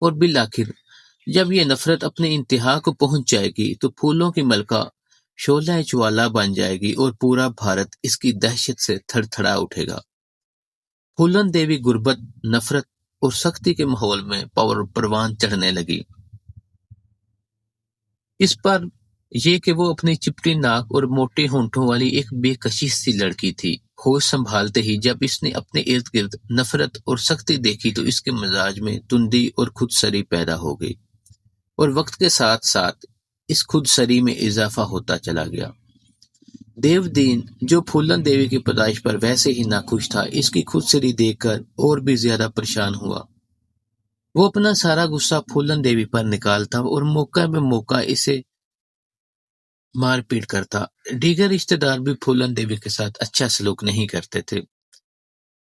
اور بالآخر جب یہ نفرت اپنے انتہا کو پہنچ جائے گی تو پھولوں کی ملکہ شعلہ جوالا بن جائے گی اور پورا بھارت اس کی دہشت سے تھر تھڑا اٹھے گا۔ پھولن دیوی غربت، نفرت اور سختی کے ماحول میں پروان چڑھنے لگی۔ اس پر یہ کہ وہ اپنی چپٹی ناک اور موٹے ہونٹوں والی ایک بے کشش سی لڑکی تھی۔ ہوش سنبھالتے ہی جب اس نے اپنے ارد گرد نفرت اور سختی دیکھی تو اس کے مزاج میں تندی اور خود سری پیدا ہو گئی، اور وقت کے ساتھ ساتھ اس خود سری میں اضافہ ہوتا چلا گیا۔ دیو دین جو پھولن دیوی کی پیدائش پر ویسے ہی ناخوش تھا، اس کی خود سری دیکھ کر اور بھی زیادہ پریشان ہوا۔ وہ اپنا سارا غصہ پھولن دیوی پر نکالتا اور موقع بے موقع اسے مار پیٹ کرتا۔ دیگر رشتہ دار بھی پھولن دیوی کے ساتھ اچھا سلوک نہیں کرتے تھے۔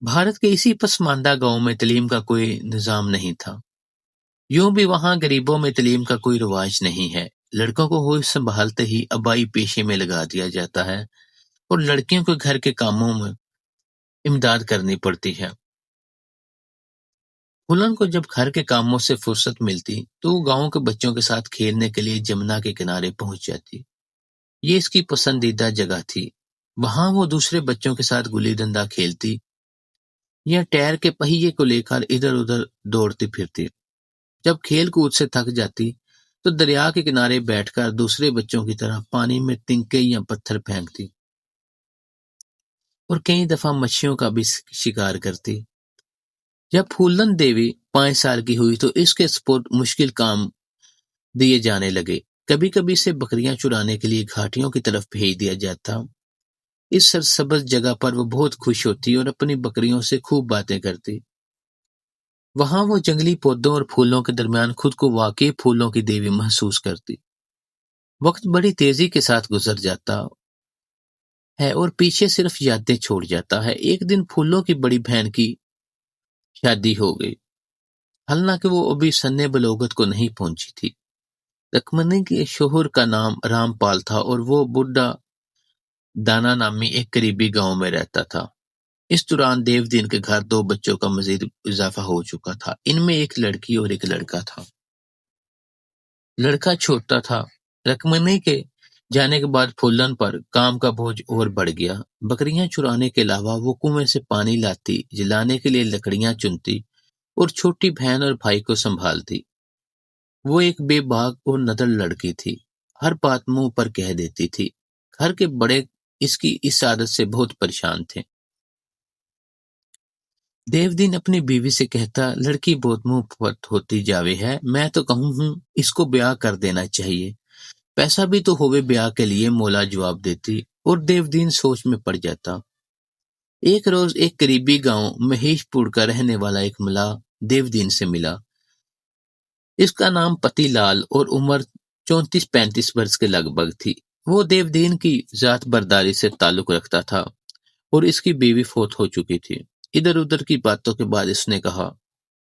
بھارت کے اسی پسماندہ گاؤں میں تعلیم کا کوئی نظام نہیں تھا۔ یوں بھی وہاں غریبوں میں تعلیم کا کوئی رواج نہیں ہے۔ لڑکوں کو ہوش سنبھالتے ہی آبائی پیشے میں لگا دیا جاتا ہے اور لڑکیوں کو گھر کے کاموں میں امداد کرنی پڑتی ہے۔ پھولن کو جب گھر کے کاموں سے فرصت ملتی تو وہ گاؤں کے بچوں کے ساتھ کھیلنے کے لیے جمنا کے کنارے پہنچ جاتی۔ یہ اس کی پسندیدہ جگہ تھی۔ وہاں وہ دوسرے بچوں کے ساتھ گلی ڈنڈا کھیلتی یا ٹائر کے پہیے کو لے کر ادھر ادھر دوڑتی پھرتی۔ جب کھیل کود سے تھک جاتی تو دریا کے کنارے بیٹھ کر دوسرے بچوں کی طرح پانی میں تنکے یا پتھر پھینکتی اور کئی دفعہ مچھلیوں کا بھی شکار کرتی۔ جب پھولن دیوی 5 سال کی ہوئی تو اس کے سپرد مشکل کام دیے جانے لگے۔ کبھی کبھی اسے بکریاں چرانے کے لیے گھاٹیوں کی طرف بھیج دیا جاتا۔ اس سرسبز جگہ پر وہ بہت خوش ہوتی اور اپنی بکریوں سے خوب باتیں کرتی۔ وہاں وہ جنگلی پودوں اور پھولوں کے درمیان خود کو واقعی پھولوں کی دیوی محسوس کرتی۔ وقت بڑی تیزی کے ساتھ گزر جاتا ہے اور پیچھے صرف یادیں چھوڑ جاتا ہے۔ ایک دن پھولوں کی بڑی بہن کی شادی ہو گئی، حالانکہ وہ ابھی سن بلوغت کو نہیں پہنچی تھی۔ رکمنی کے شوہر کا نام رام پال تھا اور وہ بڈھا دانا نامی ایک قریبی گاؤں میں رہتا تھا۔ اس دوران دیو دین کے گھر 2 بچوں کا مزید اضافہ ہو چکا تھا۔ ان میں ایک لڑکی اور ایک لڑکا تھا۔ لڑکا چھوٹا تھا۔ رکمنی کے جانے کے بعد پھولن پر کام کا بوجھ اور بڑھ گیا۔ بکریاں چرانے کے علاوہ وہ کنویں سے پانی لاتی، جلانے کے لیے لکڑیاں چنتی اور چھوٹی بہن اور بھائی کو سنبھالتی۔ وہ ایک بے باک اور ندڑ لڑکی تھی، ہر بات منہ پر کہہ دیتی تھی۔ گھر کے بڑے اس کی اس عادت سے بہت پریشان تھے۔ دیو دین اپنی بیوی سے کہتا، لڑکی بہت منہ پھٹ ہوتی جاوے ہے، میں تو کہوں ہوں اس کو بیاہ کر دینا چاہیے، پیسہ بھی تو ہوئے بیاہ کے لیے، مولا جواب دیتی، اور دیو دین سوچ میں پڑ جاتا۔ ایک روز ایک قریبی گاؤں مہیش پور کا رہنے والا ایک ملا دیو دین سے ملا۔ اس کا نام پتی لال اور عمر 34-35 برس کے لگ بھگ تھی۔ وہ دیو دین کی ذات برداری سے تعلق رکھتا تھا اور اس کی بیوی فوت ہو چکی تھی۔ ادھر ادھر کی باتوں کے بعد اس نے کہا،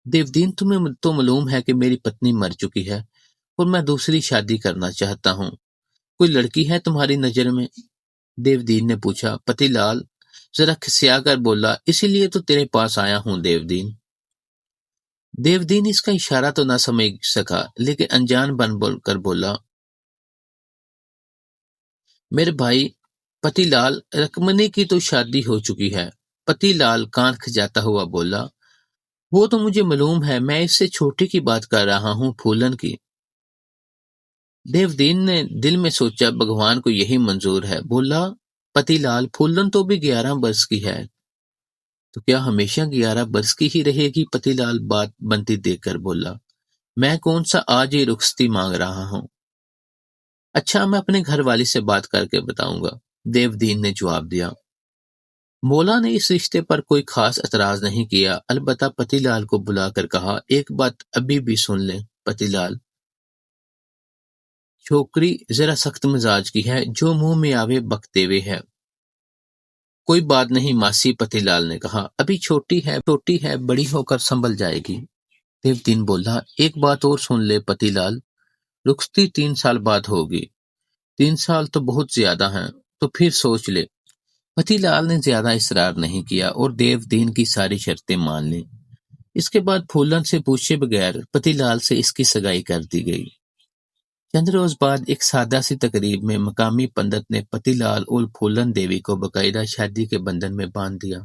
دیو دین تمہیں تو معلوم ہے کہ میری پتنی مر چکی ہے اور میں دوسری شادی کرنا چاہتا ہوں، کوئی لڑکی ہے تمہاری نظر میں؟ دیو دین نے پوچھا۔ پتی لال ذرا کھسیا کر بولا، اسی لیے تو تیرے پاس آیا ہوں دیو دین۔ دیو دین اس کا اشارہ تو نہ سمجھ سکا، لیکن انجان بن بول کر بولا، میرے بھائی پتی لال، رکمنی کی تو شادی ہو چکی ہے۔ پتی لال کان کھجاتا ہوا بولا، وہ تو مجھے معلوم ہے، میں اس سے چھوٹی کی بات کر رہا ہوں، پھولن کی۔ دیو دین نے دل میں سوچا، بھگوان کو یہی منظور ہے، بولا، پتی لال، پھولن تو بھی 11 برس کی ہے، تو کیا ہمیشہ 11 برس کی ہی رہے گی؟ پتی لال بات بنتی دیکھ کر بولا، میں کون سا آج ہی رخصتی مانگ رہا ہوں؟ اچھا، میں اپنے گھر والی سے بات کر کے بتاؤں گا، دیو دین نے جواب دیا۔ مولا نے اس رشتے پر کوئی خاص اعتراض نہیں کیا، البتہ پتی لال کو بلا کر کہا، ایک بات ابھی بھی سن لیں پتی لال، چھوکری ذرا سخت مزاج کی ہے، جو منہ میں آوے بکتے ہوئے ہے۔ کوئی بات نہیں ماسی، پتی لال نے کہا، ابھی چھوٹی ہے، بڑی ہو کر سنبھل جائے گی۔ دیو دین بولا، ایک بات اور سن لے پتی لال، رخصتی 3 سال بعد ہوگی۔ 3 سال تو بہت زیادہ ہیں، تو پھر سوچ لے۔ پتی لال نے زیادہ اصرار نہیں کیا اور دیو دین کی ساری شرطیں مان لیں۔ اس کے بعد پھولن سے پوچھے بغیر پتی لال سے اس کی سگائی کر دی گئی۔ چند روز بعد ایک سادہ سی تقریب میں مقامی پنڈت نے پتی لال اور پھولن دیوی کو باقاعدہ شادی کے بندھن میں باندھ دیا۔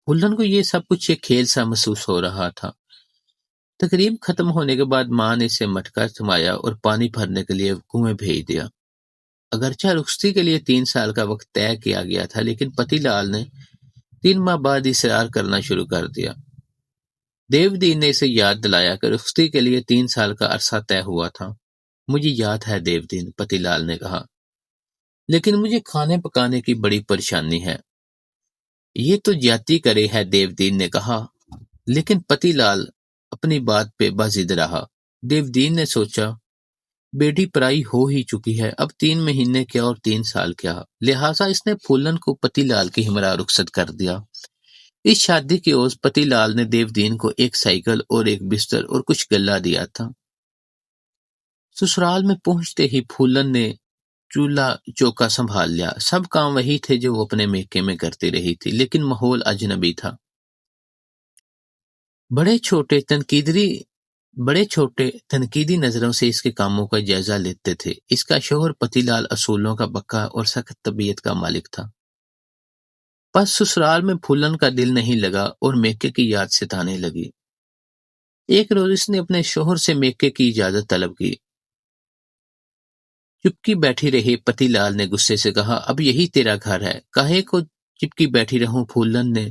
پھولن کو یہ سب کچھ ایک کھیل سا محسوس ہو رہا تھا۔ تقریب ختم ہونے کے بعد ماں نے اسے مٹکا تھمایا اور پانی بھرنے کے لیے کنویں بھیج دیا۔ اگرچہ رخصتی کے لیے 3 سال کا وقت طے کیا گیا تھا، لیکن پتی لال نے 3 ماہ بعد اصرار کرنا شروع کر دیا۔ دیو دین نے اسے یاد دلایا کہ رخصتی کے لیے 3 سال کا عرصہ طے ہوا تھا۔ مجھے یاد ہے دیو دین، پتی لال نے کہا، لیکن مجھے کھانے پکانے کی بڑی پریشانی ہے۔ یہ تو جاتی کرے ہے، دیو دین نے کہا، لیکن پتی لال اپنی بات پہ باضد رہا۔ دیو دین نے سوچا، بیٹی پرائی ہو ہی چکی ہے، اب 3 مہینے کیا اور 3 سال کیا، لہٰذا اس نے پھولن کو پتی لال کی ہمراہ رخصت کر دیا۔ اس شادی کی عوض پتی لال نے دیو دین کو ایک سائیکل اور ایک بستر اور کچھ غلہ دیا تھا۔ سسرال میں پہنچتے ہی پھولن نے چولہا چوکا سنبھال لیا۔ سب کام وہی تھے جو وہ اپنے میکے میں کرتی رہی تھی، لیکن ماحول اجنبی تھا۔ بڑے چھوٹے تنقیدی نظروں سے اس کے کاموں کا جائزہ لیتے تھے۔ اس کا شوہر پتی لال اصولوں کا پکا اور سخت طبیعت کا مالک تھا۔ پس سسرال میں پھولن کا دل نہیں لگا اور میکے کی یاد ستانے لگی۔ ایک روز اس نے اپنے شوہر سے میکے کی اجازت طلب کی۔ چپکی بیٹھی رہی پتی لال نے غصے سے کہا، اب یہی تیرا گھر ہے، کاہے کو چپکی بیٹھی رہوں؟ پھولن نے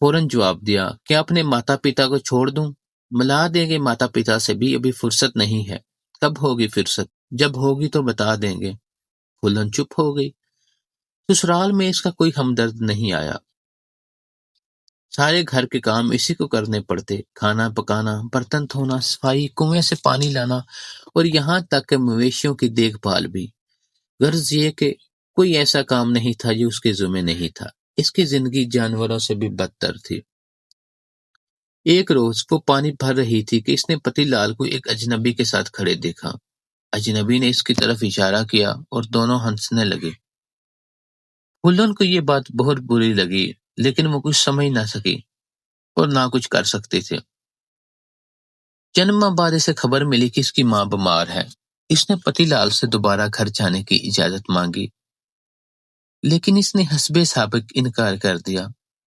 فوراً جواب دیا، کیا اپنے ماتا پتا کو چھوڑ دوں؟ ملا دیں گے ماتا پتا سے بھی، ابھی فرصت نہیں ہے۔ کب ہوگی فرصت؟ جب ہوگی تو بتا دیں گے۔ پھولن چپ ہو گئی۔ سسرال میں اس کا کوئی ہمدرد نہیں آیا۔ سارے گھر کے کام اسی کو کرنے پڑتے، کھانا پکانا، برتن دھونا، صفائی، کنویں سے پانی لانا اور یہاں تک کہ مویشیوں کی دیکھ بھال بھی۔ غرض یہ کہ کوئی ایسا کام نہیں تھا جو اس کے ذمہ نہیں تھا۔ اس کی زندگی جانوروں سے بھی بدتر تھی۔ ایک روز وہ پانی بھر رہی تھی کہ اس نے پتی لال کو ایک اجنبی کے ساتھ کھڑے دیکھا۔ اجنبی نے اس کی طرف اشارہ کیا اور دونوں ہنسنے لگے۔ پھولن کو یہ بات بہت بری لگی، لیکن وہ کچھ سمجھ نہ سکی اور نہ کچھ کر سکتے تھے۔ چند ماہ بعد اسے خبر ملی کہ اس کی ماں بیمار ہے۔ اس نے پتی لال سے دوبارہ گھر جانے کی اجازت مانگی، لیکن اس نے حسبِ سابق انکار کر دیا۔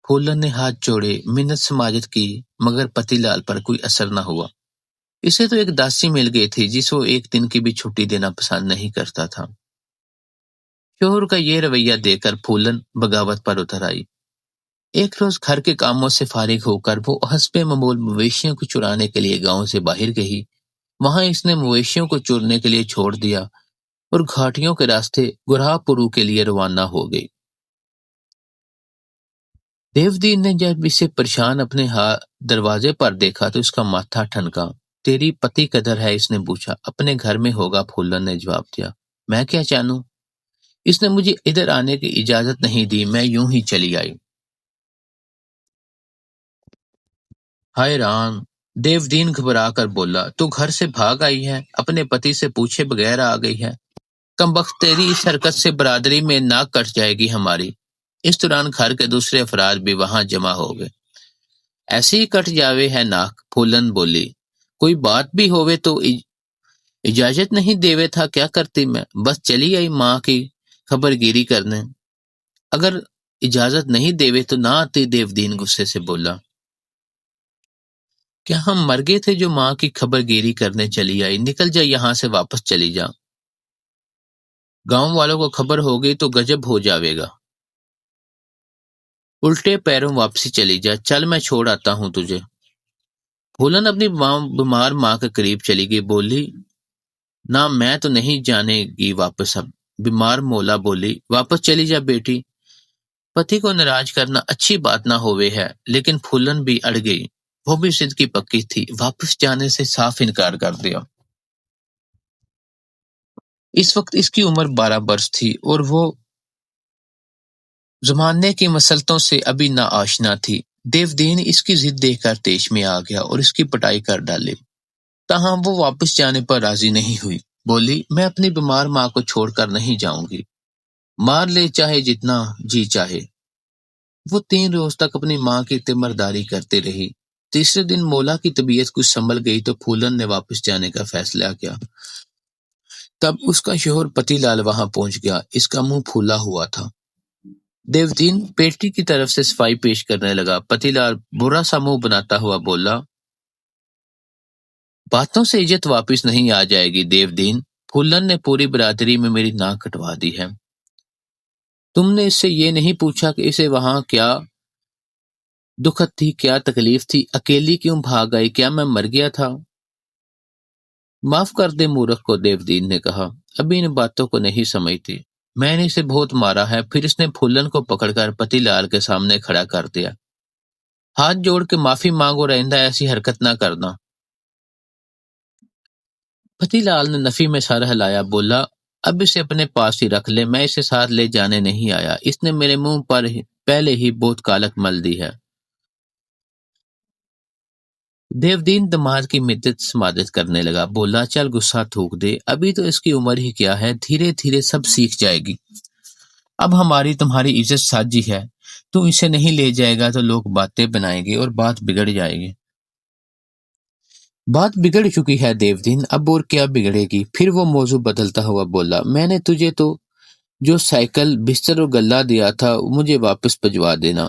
پھولن نے ہاتھ جوڑے، منت سماجت کی، مگر پتی لال پر کوئی اثر نہ ہوا۔ اسے تو ایک داسی مل گئی تھی جس کو ایک دن کی بھی چھٹی دینا پسند نہیں کرتا تھا۔ شوہر کا یہ رویہ دیکھ کر پھولن بغاوت پر اتر آئی۔ ایک روز گھر کے کاموں سے فارغ ہو کر وہ حسب معمول مویشیوں کو چرانے کے لیے گاؤں سے باہر گئی۔ وہاں اس نے مویشیوں کو چرنے کے لیے چھوڑ دیا اور گھاٹیوں کے راستے گرہا پورو کے لیے روانہ ہو گئی۔ دیو دین نے جب اسے پریشان اپنے دروازے پر دیکھا تو اس کا ماتھا ٹھنکا۔ تیری پتی کدھر ہے؟ اس نے پوچھا۔ اپنے گھر میں ہوگا، پھولن نے جواب دیا۔ میں کیا جانوں؟ اس نے مجھے ادھر آنے کی اجازت نہیں دی، میں یوں ہی چلی آئی۔ ہائے رام! دیو دین گھبرا کر بولا، تو گھر سے بھاگ آئی ہے، اپنے پتی سے پوچھے بغیر آ گئی ہے۔ کمبخت، تیری اس حرکت سے برادری میں ناک کٹ جائے گی ہماری۔ اس دوران گھر کے دوسرے افراد بھی وہاں جمع ہو گئے۔ ایسے ہی کٹ جاوے ہے ناک، پھولن بولی، کوئی بات بھی ہوئے تو اجازت نہیں دیوے تھا، کیا کرتی میں؟ بس چلی آئی ماں کی خبر گیری کرنے۔ اگر اجازت نہیں دیوے تو نہ آتی، دیو دین غصے سے بولا۔ کیا ہم مر گئے تھے جو ماں کی خبر گیری کرنے چلی آئی؟ نکل جا یہاں سے، واپس چلی جا۔ گاؤں والوں کو خبر ہو گئی تو گجب ہو جاوے گا۔ الٹے پیروں واپسی چلی جا، چل میں چھوڑ آتا ہوں تجھے۔ پھولن اپنی بیمار ماں کے قریب چلی گئی، بولی، نہ میں تو نہیں جانے گی واپس اب۔ بیمار مولا بولی، واپس چلی جا بیٹی۔ پتی کو ناراض کرنا اچھی بات نہ ہوئے ہے، لیکن پھولن بھی اڑ گئی۔ وہ بھی ضد کی پکی تھی، واپس جانے سے صاف انکار کر دیا۔ اس وقت اس کی عمر 12 برس تھی اور وہ زمانے کی مسلطوں سے ابھی نا آشنا تھی۔ دیو دین اس کی ضد دیکھ کر تیش میں آ گیا اور اس کی پٹائی کر ڈالی۔ تاہم وہ واپس جانے پر راضی نہیں ہوئی، بولی، میں اپنی بیمار ماں کو چھوڑ کر نہیں جاؤں گی، مار لے چاہے جتنا جی چاہے۔ وہ 3 روز تک اپنی ماں کی تیمارداری کرتی رہی۔ تیسرے دن مولا کی طبیعت کچھ سنبھل گئی تو پھولن نے واپس جانے کا فیصلہ کیا۔ تب اس کا شوہر پتی لال وہاں پہنچ گیا۔ اس کا منہ پھولا ہوا تھا۔ دیودین پیٹی کی طرف سے صفائی پیش کرنے لگا۔ پتی لال برا سا منہ بناتا ہوا بولا، باتوں سے عزت واپس نہیں آ جائے گی دیودین۔ پھولن نے پوری برادری میں میری ناک کٹوا دی ہے۔ تم نے اس سے یہ نہیں پوچھا کہ اسے وہاں کیا دکھت تھی، کیا تکلیف تھی، اکیلی کیوں بھاگ آئی، کیا میں مر گیا تھا؟ معاف کر دے مورخ کو، دیودین نے کہا، ابھی ان باتوں کو نہیں سمجھتی۔ میں نے اسے بہت مارا ہے۔ پھر اس نے پھولن کو پکڑ کر پتی لال کے سامنے کھڑا کر دیا۔ ہاتھ جوڑ کے معافی مانگو رہندہ، ایسی حرکت نہ کرنا۔ پتی لال نے نفی میں سر ہلایا، بولا، اب اسے اپنے پاس ہی رکھ لے، میں اسے ساتھ لے جانے نہیں آیا۔ اس نے میرے منہ پر پہلے ہی بہت کالک مل دی ہے۔ دیودین دماد کی مدت سمادت کرنے لگا، بولا، چل غصہ تھوک دے، ابھی تو اس کی عمر ہی کیا ہے، دھیرے دھیرے سب سیکھ جائے گی۔ اب ہماری تمہاری عزت ساجی ہے، تو اسے نہیں لے جائے گا تو لوگ باتیں بنائیں گے اور بات بگڑ جائے گی۔ بات بگڑ چکی ہے دیودین، اب اور کیا بگڑے گی؟ پھر وہ موضوع بدلتا ہوا بولا، میں نے تجھے تو جو سائیکل، بستر اور گلہ دیا تھا مجھے واپس بھجوا دینا۔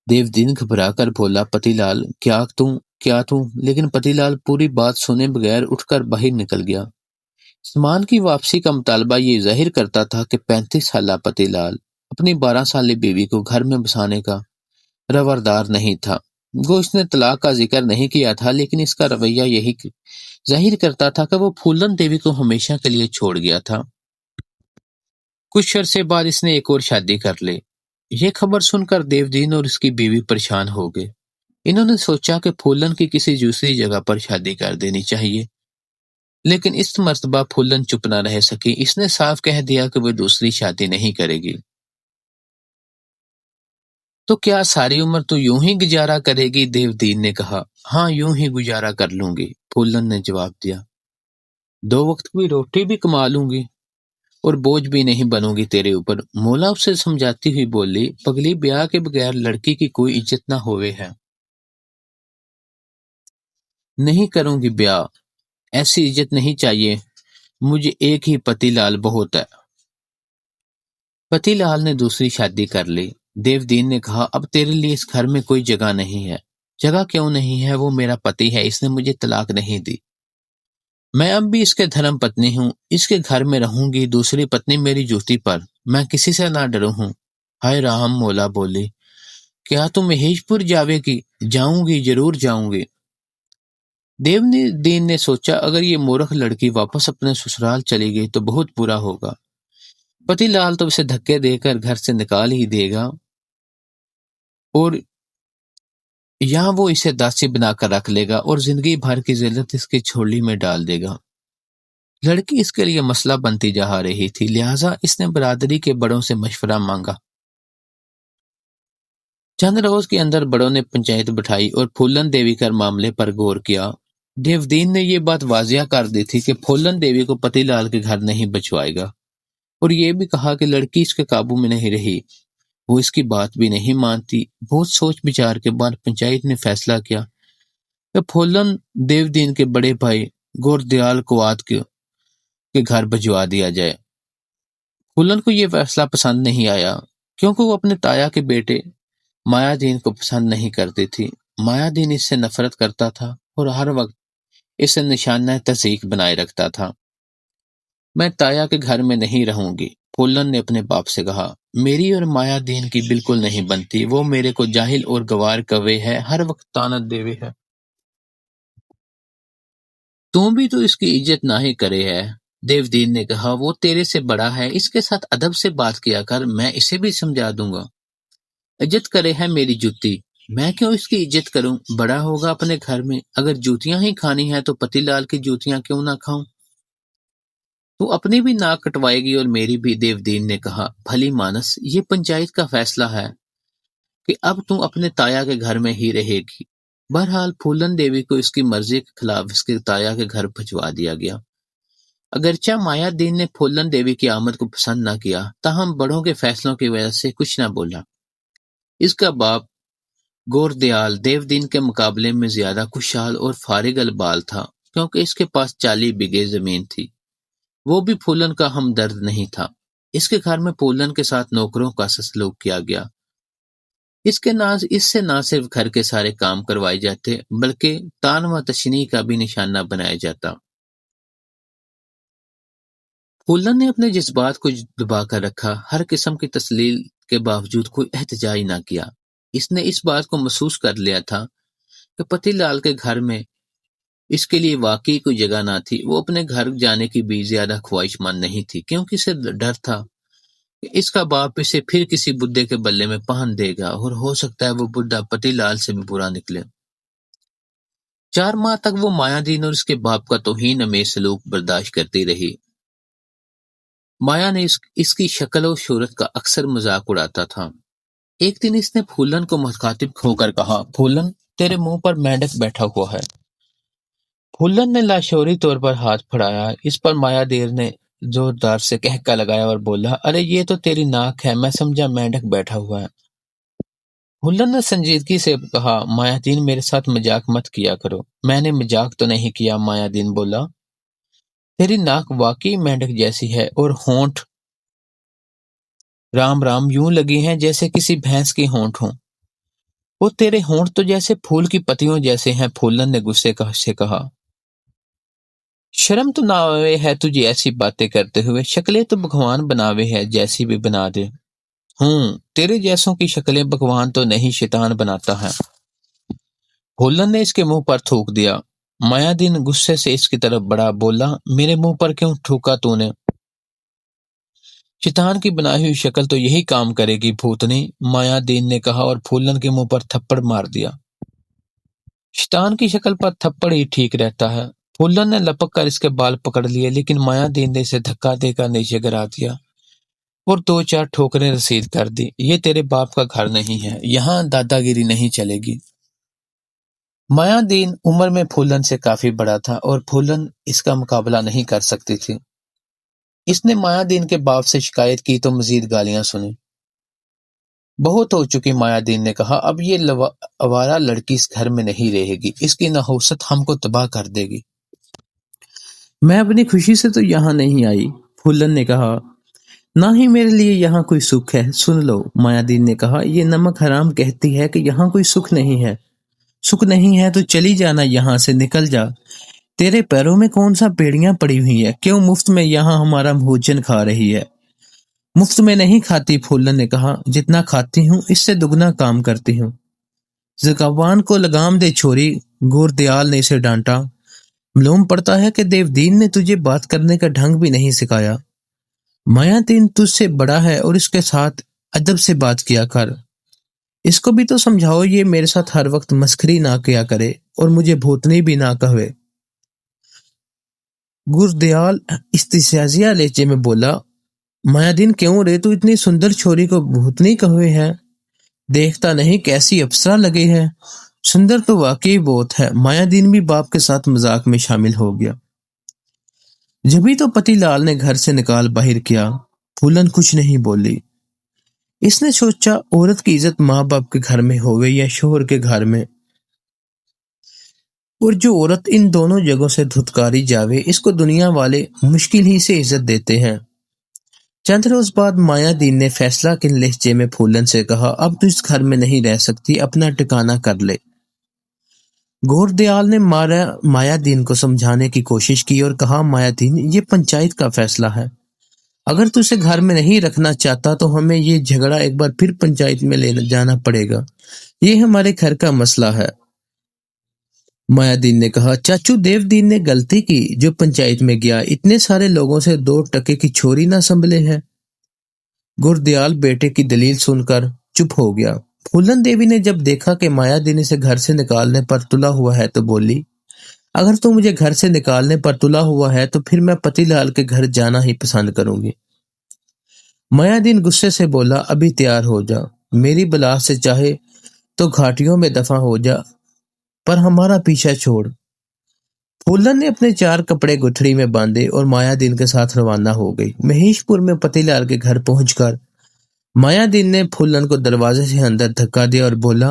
دیودین گھبرا کر بولا، پتی لال کیا تم؟ لیکن پتی لال پوری بات سنے بغیر اٹھ کر باہر نکل گیا۔ سامان کی واپسی کا مطالبہ یہ ظاہر کرتا تھا کہ 35 سالہ پتی لال اپنی 12 سالہ بیوی کو گھر میں بسانے کا روادار نہیں تھا۔ گو اس نے طلاق کا ذکر نہیں کیا تھا، لیکن اس کا رویہ یہی ظاہر کرتا تھا کہ وہ پھولن دیوی کو ہمیشہ کے لیے چھوڑ گیا تھا۔ کچھ عرصے بعد اس نے ایک اور شادی کر لی۔ یہ خبر سن کر دیودین اور اس کی بیوی پریشان ہو گئے۔ انہوں نے سوچا کہ پھولن کی کسی دوسری جگہ پر شادی کر دینی چاہیے، لیکن اس مرتبہ پھولن چپ نہ رہ سکی۔ اس نے صاف کہہ دیا کہ وہ دوسری شادی نہیں کرے گی۔ تو کیا ساری عمر تو یوں ہی گزارا کرے گی؟ دیودین نے کہا۔ ہاں، یوں ہی گزارا کر لوں گی، پھولن نے جواب دیا۔ 2 وقت کی روٹی بھی کما لوں گی اور بوجھ بھی نہیں بنوں گی تیرے اوپر۔ مولا اسے سمجھاتی ہوئی بولی، پگلی، بیاہ کے بغیر لڑکی کی کوئی عزت نہ ہوئے ہے۔ نہیں کروں گی بیاہ، ایسی عزت نہیں چاہیے مجھے، ایک ہی پتی لال بہت ہے۔ پتی لال نے دوسری شادی کر لی۔ دیودین نے کہا، اب تیرے لیے اس گھر میں کوئی جگہ نہیں ہے۔ جگہ کیوں نہیں ہے؟ وہ میرا پتی ہے، اس نے مجھے طلاق نہیں دی۔ میں اب بھی اس کے دھرم پتنی ہوں، اس کے گھر میں رہوں گی، دوسری پتنی میری جوتی پر، میں کسی سے نہ ڈروں ہوں۔ ہائے رام، مولا بولی، کیا تم مہیش پور جاوے گی؟ جاؤں گی، ضرور جاؤں گی۔ دیودین نے سوچا، اگر یہ مورخ لڑکی واپس اپنے سسرال چلی گئی تو بہت برا ہوگا۔ پتی لال تو اسے دھکے دے کر گھر سے نکال ہی دے گا اور یہاں وہ اسے داسی بنا کر رکھ لے گا اور زندگی بھر کی ذلت اس کی جھولی میں ڈال دے گا۔ لڑکی اس کے لیے مسئلہ بنتی جا رہی تھی، لہٰذا اس نے برادری کے بڑوں سے مشورہ مانگا۔ چند روز کے اندر بڑوں نے پنچایت بٹھائی اور پھولن دیوی کر معاملے پر غور کیا۔ دیودین نے یہ بات واضح کر دی تھی کہ پھولن دیوی کو پتی لال کے گھر نہیں بچوائے گا، اور یہ بھی کہا کہ لڑکی اس کے قابو میں نہیں رہی، وہ اس کی بات بھی نہیں مانتی۔ بہت سوچ بچار کے بعد پنچایت نے فیصلہ کیا کہ پھولن دیودین کے بڑے بھائی گوردیال کوات کے گھر بھجوا دیا جائے۔ پھولن کو یہ فیصلہ پسند نہیں آیا، کیونکہ وہ اپنے تایا کے بیٹے مایا دین کو پسند نہیں کرتی تھی۔ مایا دین اس سے نفرت کرتا تھا اور ہر وقت اسے نشانہ تضحیک بنائے رکھتا تھا۔ میں تایا کے گھر میں نہیں رہوں گی، پھولن نے اپنے باپ سے کہا۔ میری اور مایا دین کی بالکل نہیں بنتی، وہ میرے کو جاہل اور گوار کوے ہے، ہر وقت تانت دیوے ہے۔ تم بھی تو اس کی عزت نہ ہی کرے ہے، دیودین نے کہا۔ وہ تیرے سے بڑا ہے، اس کے ساتھ ادب سے بات کیا کر، میں اسے بھی سمجھا دوں گا۔ عزت کرے ہے میری جوتی، میں کیوں اس کی عزت کروں؟ بڑا ہوگا اپنے گھر میں، اگر جوتیاں ہی کھانی ہے تو پتی لال کی جوتیاں کیوں نہ کھاؤں؟ تو اپنی بھی ناک کٹوائے گی اور میری بھی، دیودین نے کہا۔ بھلی مانس، یہ پنچایت کا فیصلہ ہے کہ اب تم اپنے تایا کے گھر میں ہی رہے گی۔ بہرحال پھولن دیوی کو اس کی مرضی کے خلاف اس کے تایا کے گھر بھجوا دیا گیا۔ اگرچہ مایا دین نے پھولن دیوی کی آمد کو پسند نہ کیا، تاہم بڑوں کے فیصلوں کی وجہ سے کچھ نہ بولا۔ اس کا باپ گوردیال دیودین کے مقابلے میں زیادہ خوشحال اور فارغ البال تھا، کیونکہ اس کے پاس 40 بیگھے زمین تھی۔ وہ بھی پھولن کا ہمدرد نہیں تھا۔ اس کے گھر میں پھولن کے ساتھ نوکروں کا سلوک کیا گیا۔ اس سے نہ صرف گھر کے سارے کام کروائے جاتے بلکہ تان و تشنیع کا بھی نشانہ بنایا جاتا۔ پھولن نے اپنے جذبات کو دبا کر رکھا، ہر قسم کی تسلیل کے باوجود کوئی احتجاج نہ کیا۔ اس نے اس بات کو محسوس کر لیا تھا کہ پتی لال کے گھر میں اس کے لیے واقعی کوئی جگہ نہ تھی۔ وہ اپنے گھر جانے کی بھی زیادہ خواہش مند نہیں تھی، کیونکہ اسے ڈر تھا کہ اس کا باپ اسے پھر کسی بڈھے کے بلے میں پہن دے گا، اور ہو سکتا ہے وہ بڈھا پتی لال سے بھی برا نکلے۔ 4 ماہ تک وہ مایا دین اور اس کے باپ کا توہین امیز سلوک برداشت کرتی رہی۔ مایا نے اس کی شکل و صورت کا اکثر مذاق اڑاتا تھا۔ ایک دن اس نے پھولن کو مخاطب ہو کر کہا، پھولن، تیرے منہ پر مینڈک بیٹھا ہوا ہے۔ پھولن نے لاشعوری طور پر ہاتھ پھڑایا۔ اس پر مایا دیر نے زوردار سے کہکا لگایا اور بولا، ارے یہ تو تیری ناک ہے، میں سمجھا مینڈک بیٹھا ہوا ہے۔ پھولن نے سنجیدگی سے کہا، مایا دین، میرے ساتھ مذاق مت کیا کرو۔ میں نے مذاق تو نہیں کیا، مایا دین بولا۔ تیری ناک واقعی مینڈک جیسی ہے، اور ہونٹ رام رام یوں لگی ہیں جیسے کسی بھینس کی ہونٹ ہوں۔ وہ تیرے ہونٹ تو جیسے پھول کی پتیوں جیسے ہیں، پھولن نے غصے سے کہا۔ شرم تو نہ آوے ہے تجھے ایسی باتیں کرتے ہوئے، شکلیں تو بھگوان بناوے ہے، جیسی بھی بنا دے۔ تیرے جیسوں کی شکلیں بھگوان تو نہیں، شیطان بناتا ہے۔ پھولن نے اس کے منہ پر تھوک دیا۔ مایا دین غصے سے اس کی طرف بڑھا، بولا، میرے منہ پر کیوں تھوکا تو نے؟ شیطان کی بنائی ہوئی شکل تو یہی کام کرے گی، بھوتنی، مایا دین نے کہا اور پھولن کے منہ پر تھپڑ مار دیا۔ شیطان کی شکل پر تھپڑ ہی ٹھیک رہتا ہے۔ پھولن نے لپک کر اس کے بال پکڑ لیے، لیکن مایا دین نے اسے دھکا دے کر نیچے گرا دیا اور 2-4 ٹھوکریں رسید کر دی۔ یہ تیرے باپ کا گھر نہیں ہے، یہاں دادا گیری نہیں چلے گی۔ مایا دین عمر میں پھولن سے کافی بڑا تھا اور پھولن اس کا مقابلہ نہیں کر سکتی تھی۔ اس نے مایا دین کے باپ سے شکایت کی تو مزید گالیاں سنی۔ بہت ہو چکی، مایا دین نے کہا، اب یہ آوارہ لڑکی اس گھر میں نہیں رہے گی، اس کی نحوست ہم کو تباہ کر دے گی۔ میں اپنی خوشی سے تو یہاں نہیں آئی، پھولن نے کہا، نہ ہی میرے لیے یہاں کوئی سکھ ہے۔ سن لو، مایا دین نے کہا، یہ نمک حرام کہتی ہے کہ یہاں کوئی سکھ نہیں ہے۔ سکھ نہیں ہے تو چلی جانا، یہاں سے نکل جا۔ تیرے پیروں میں کون سا بیڑیاں پڑی ہوئی ہیں؟ کیوں مفت میں یہاں ہمارا بھوجن کھا رہی ہے؟ مفت میں نہیں کھاتی، پھولن نے کہا، جتنا کھاتی ہوں اس سے دگنا کام کرتی ہوں۔ زکوان کو لگام دے چھوری، گوردیال نے اسے ڈانٹا۔ معلوم پڑتا ہے کہ دیودین نے تجھے بات کرنے کا ڈھنگ بھی نہیں سکھایا۔ مایا دین تجھ سے بڑا ہے اور اس کے ساتھ ادب سے بات کیا کر۔ اس کو بھی تو سمجھاؤ یہ میرے ساتھ ہر وقت مسخری نہ کیا کرے اور مجھے بھوتنی بھی نہ کہے۔ گوردیال استحزائیہ لہجے میں بولا، مایا دین کیوں رے، تو اتنی سندر چھوری کو بھوتنی کہے ہے؟ دیکھتا نہیں کیسی افسرا لگے ہے؟ سندر تو واقعی بہت ہے۔ مایا دین بھی باپ کے ساتھ مذاق میں شامل ہو گیا۔ جبھی تو پتی لال نے گھر سے نکال باہر کیا۔ پھولن کچھ نہیں بولی۔ اس نے سوچا، عورت کی عزت ماں باپ کے گھر میں ہوئے یا شوہر کے گھر میں، اور جو عورت ان دونوں جگہوں سے دھتکاری جاوے، اس کو دنیا والے مشکل ہی سے عزت دیتے ہیں۔ چند روز بعد مایا دین نے فیصلہ کن لہجے میں پھولن سے کہا، اب تو اس گھر میں نہیں رہ سکتی، اپنا ٹھکانہ کر لے۔ گوردیال نے مایا دین کو سمجھانے کی کوشش کی اور کہا، مایا دین، یہ پنچایت کا فیصلہ ہے۔ اگر تو اسے گھر میں نہیں رکھنا چاہتا تو ہمیں یہ جھگڑا ایک بار پھر پنچایت میں لے جانا پڑے گا۔ یہ ہمارے گھر کا مسئلہ ہے۔ مایا دین نے کہا، چاچو دیودین نے غلطی کی جو پنچایت میں گیا، اتنے سارے لوگوں سے 2 ٹکے کی چھوری نہ سنبھلے ہے۔ گوردیال بیٹے کی دلیل سن کر چپ ہو گیا۔ پھولن دیوی نے جب دیکھا کہ مایا دین اسے گھر سے نکالنے پر تلا ہوا ہے تو بولی، اگر تو مجھے گھر سے نکالنے پر تلا ہوا ہے تو پھر میں پتی لال کے گھر جانا ہی پسند کروں گی۔ مایا دین غصے سے بولا، ابھی تیار ہو جا، میری بلا سے چاہے تو گھاٹیوں میں دفع ہو جا، پر ہمارا پیچھا چھوڑ۔ پھولن نے اپنے 4 کپڑے گٹھڑی میں باندھے اور مایا دین کے ساتھ روانہ ہو گئی۔ مہیش پور میں پتی لال کے گھر پہنچ کر مایا دین نے پھولن کو دروازے سے اندر دھکا دیا اور بولا،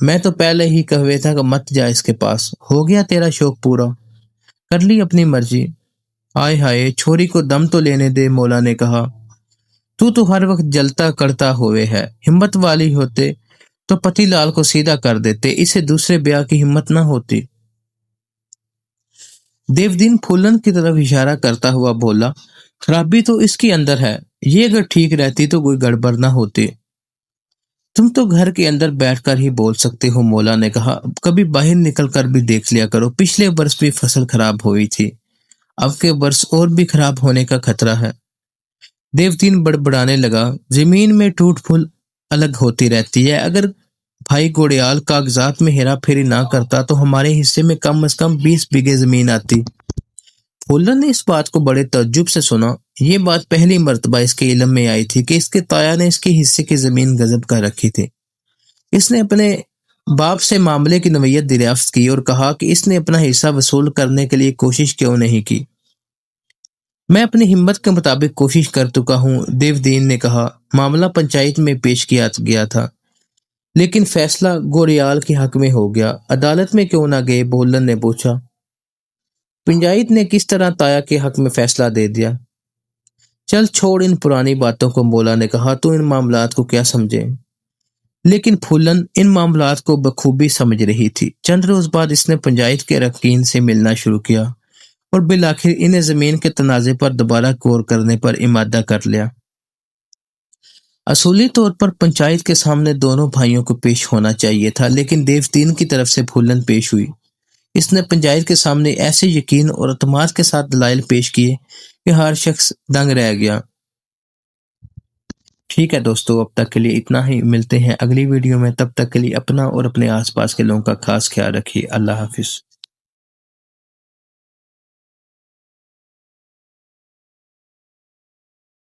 میں تو پہلے ہی کہوے تھا کہ مت جا اس کے پاس، ہو گیا تیرا شوق پورا، کر لی اپنی مرضی۔ آئے ہائے، چھوری کو دم تو لینے دے، مولا نے کہا۔ تو ہر وقت جلتا کرتا ہوئے ہے، ہمت والی ہوتے تو پتی لال کو سیدھا کر دیتے، اسے دوسرے بیاہ کی ہمت نہ ہوتی۔ دیودین پھولن کی طرف اشارہ کرتا ہوا بولا، خرابی تو اس کی اندر ہے، یہ اگر ٹھیک رہتی تو کوئی گڑبڑ نہ ہوتی۔ تم تو گھر کے اندر بیٹھ کر ہی بول سکتے ہو، مولا نے کہا، کبھی باہر نکل کر بھی دیکھ لیا کرو، پچھلے برس بھی فصل خراب ہوئی تھی، اب کے برس اور بھی خراب ہونے کا خطرہ ہے۔ دیودین بڑبڑانے لگا، زمین میں ٹوٹ پھول الگ ہوتی رہتی ہے، اگر بھائی گوڑیال کاغذات میں ہیرا پھیری نہ کرتا تو ہمارے حصے میں کم از کم 20 بیگھے زمین آتی۔ پھولن نے اس بات کو بڑے تعجب سے سنا، یہ بات پہلی مرتبہ اس کے علم میں آئی تھی کہ اس کے تایا نے اس کے حصے کی زمین غصب کر رکھی تھی۔ اس نے اپنے باپ سے معاملے کی نوعیت دریافت کی اور کہا کہ اس نے اپنا حصہ وصول کرنے کے لیے کوشش کیوں نہیں کی۔ میں اپنی ہمت کے مطابق کوشش کر چکا ہوں، دیودین نے کہا، معاملہ پنچایت میں پیش کیا گیا تھا لیکن فیصلہ گوریال کے حق میں ہو گیا، عدالت میں کیوں نہ گئے؟ بھولن نے پوچھا۔ پنچایت نے کس طرح تایا کے حق میں فیصلہ دے دیا؟ چل چھوڑ ان پرانی باتوں کو، مولا نے کہا، تو ان معاملات کو کیا سمجھے؟ لیکن پھولن ان معاملات کو بخوبی سمجھ رہی تھی۔ چند روز بعد اس نے پنچایت کے اراکین سے ملنا شروع کیا اور بالآخر انہیں زمین کے تنازع پر دوبارہ غور کرنے پر امادہ کر لیا۔ اصولی طور پر پنچایت کے سامنے دونوں بھائیوں کو پیش ہونا چاہیے تھا، لیکن دیودین کی طرف سے پھولن پیش ہوئی۔ اس نے پنچایت کے سامنے ایسے یقین اور اعتماد کے ساتھ دلائل پیش کیے کہ ہر شخص دنگ رہ گیا۔ ٹھیک ہے دوستو، اب تک کے لیے اتنا ہی، ملتے ہیں اگلی ویڈیو میں، تب تک کے لیے اپنا اور اپنے آس پاس کے لوگوں کا خاص خیال رکھیے۔ اللہ حافظ۔